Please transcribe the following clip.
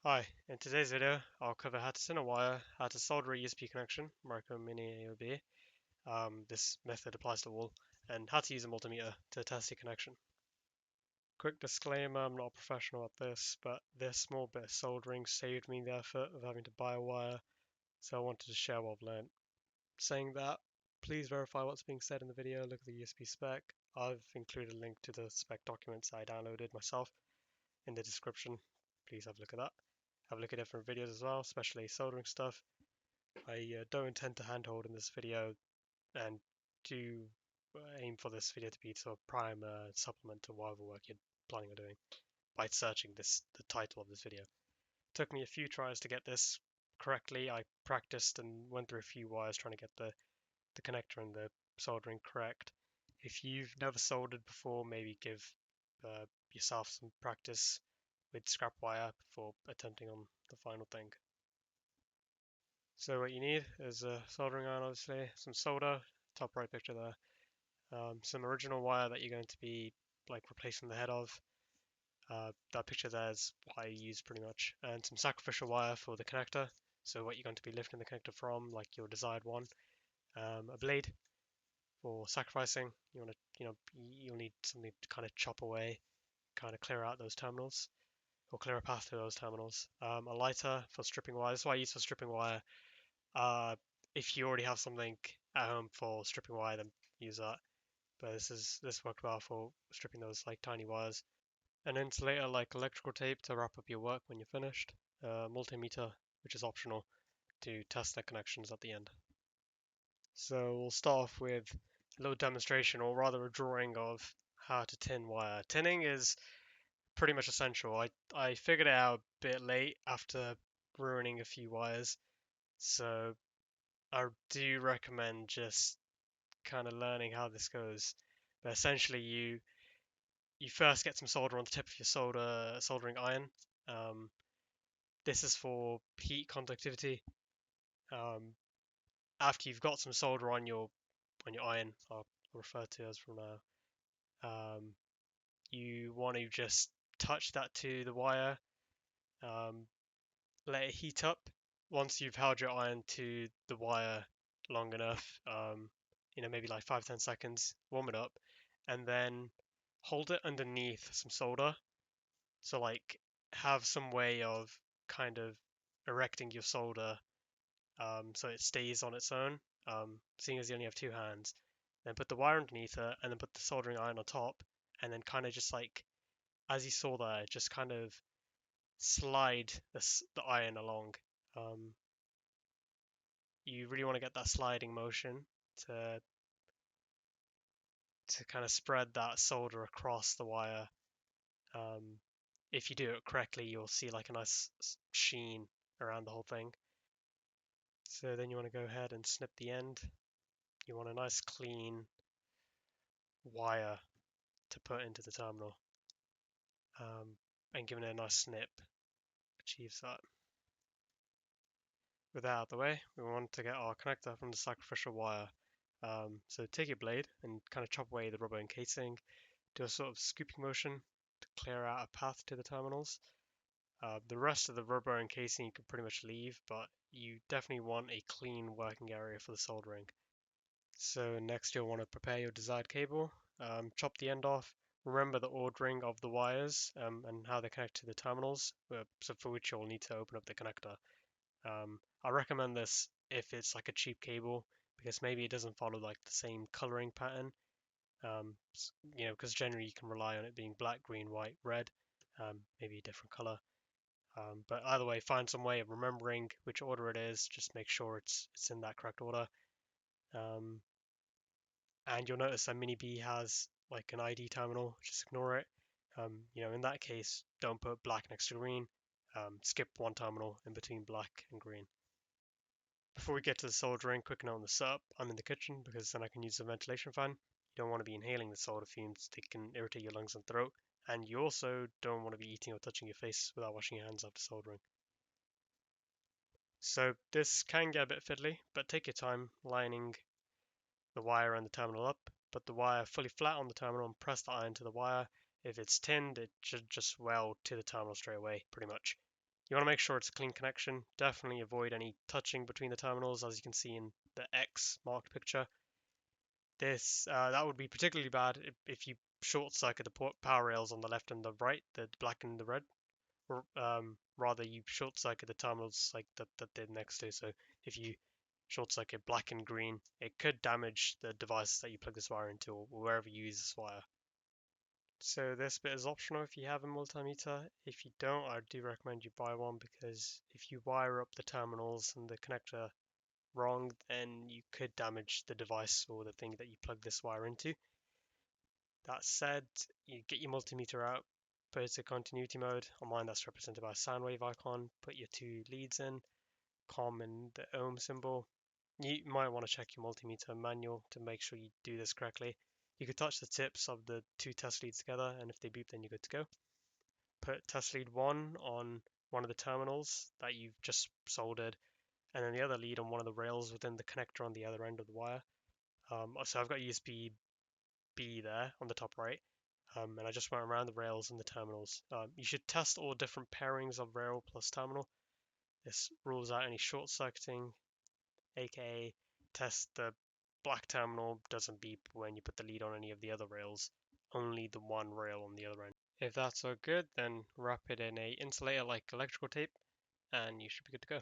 Hi, in today's video I'll cover how to tin a wire, how to solder a USB connection, Micro Mini AOB, this method applies to all, and how to use a multimeter to test your connection. Quick disclaimer, I'm not a professional at this, but this small bit of soldering saved me the effort of having to buy a wire, so I wanted to share what I've learned. Saying that, please verify what's being said in the video, look at the USB spec. I've included a link to the spec documents I downloaded myself in the description. Please have a look at that. Have a look at different videos as well, especially soldering stuff. I don't intend to handhold in this video and do aim for this video to be sort of prime supplement to whatever work you're planning on doing by searching the title of this video. It took me a few tries to get this correctly. I practiced and went through a few wires trying to get the connector and the soldering correct. If you've never soldered before, maybe give yourself some practice with scrap wire before attempting on the final thing. So what you need is a soldering iron, obviously, some solder, top right picture there, some original wire that you're going to be like replacing the head of. That picture there is what I use pretty much, and some sacrificial wire for the connector. So what you're going to be lifting the connector from, like your desired one. A blade for sacrificing. You'll need something to kind of chop away, kind of clear out those terminals, or clear a path to those terminals. A lighter for stripping wire. This is what I use for stripping wire. Uh, if you already have something at home for stripping wire, then use that. But this worked well for stripping those like tiny wires. An insulator like electrical tape to wrap up your work when you're finished. A multimeter, which is optional, to test the connections at the end. So we'll start off with a little demonstration, or rather a drawing of how to tin wire. Tinning is pretty much essential. I figured it out a bit late after ruining a few wires, so I do recommend just kind of learning how this goes. But essentially, you first get some solder on the tip of your soldering iron. Um, this is for heat conductivity. Um, After you've got some solder on your iron, I'll refer to as from now. You want to just touch that to the wire, um, let it heat up. Once you've held your iron to the wire long enough, maybe like 5-10 seconds, warm it up, and then hold it underneath some solder. So like have some way of kind of erecting your solder so it stays on its own. Seeing as you only have two hands, then put the wire underneath it, and then put the soldering iron on top, and then kind of just like as you saw there, just kind of slide the iron along. Um, you really want to get that sliding motion to kind of spread that solder across the wire. Um, if you do it correctly, you'll see like a nice sheen around the whole thing. So then you want to go ahead and snip the end. You want a nice clean wire to put into the terminal. And giving it a nice snip achieves that. With that out of the way, we want to get our connector from the sacrificial wire. So take your blade and kind of chop away the rubber encasing, do a sort of scooping motion to clear out a path to the terminals. The rest of the rubber encasing you can pretty much leave, but you definitely want a clean working area for the soldering. So next you'll want to prepare your desired cable, chop the end off. Remember the ordering of the wires and how they connect to the terminals, so for which you'll need to open up the connector. I recommend this if it's like a cheap cable because maybe it doesn't follow like the same coloring pattern. Because generally you can rely on it being black, green, white, red, maybe a different color. But either way, find some way of remembering which order it is. Just make sure it's in that correct order. And you'll notice that Mini B has like an ID terminal. Just ignore it. In that case, don't put black next to green. Skip one terminal in between black and green. Before we get to the soldering, quick note on the setup. I'm in the kitchen because then I can use the ventilation fan. You don't want to be inhaling the solder fumes, they can irritate your lungs and throat. And you also don't want to be eating or touching your face without washing your hands after soldering. So this can get a bit fiddly, but take your time lining the wire and the terminal up. Put the wire fully flat on the terminal and press the iron to the wire. If it's tinned, it should just weld to the terminal straight away, pretty much. You want to make sure it's a clean connection. Definitely avoid any touching between the terminals, as you can see in the X marked picture. That would be particularly bad if you short circuit the power rails on the left and the right, the black and the red. Or, rather, you short circuit the terminals like that they're next to. So if you short circuit black and green, it could damage the device that you plug this wire into, or wherever you use this wire. So this bit is optional if you have a multimeter. If you don't, I do recommend you buy one, because if you wire up the terminals and the connector wrong, then you could damage the device or the thing that you plug this wire into. That said, you get your multimeter out, put it to continuity mode. On mine, that's represented by a sine wave icon. Put your two leads in, COM and the ohm symbol. You might want to check your multimeter manual to make sure you do this correctly. You could touch the tips of the two test leads together, and if they beep, then you're good to go. Put test lead 1 on one of the terminals that you've just soldered, and then the other lead on one of the rails within the connector on the other end of the wire. So I've got USB B there on the top right, and I just went around the rails and the terminals. You should test all different pairings of rail plus terminal. This rules out any short circuiting, aka test the black terminal doesn't beep when you put the lead on any of the other rails, only the one rail on the other end. If that's all good, then wrap it in a insulator like electrical tape, and you should be good to go.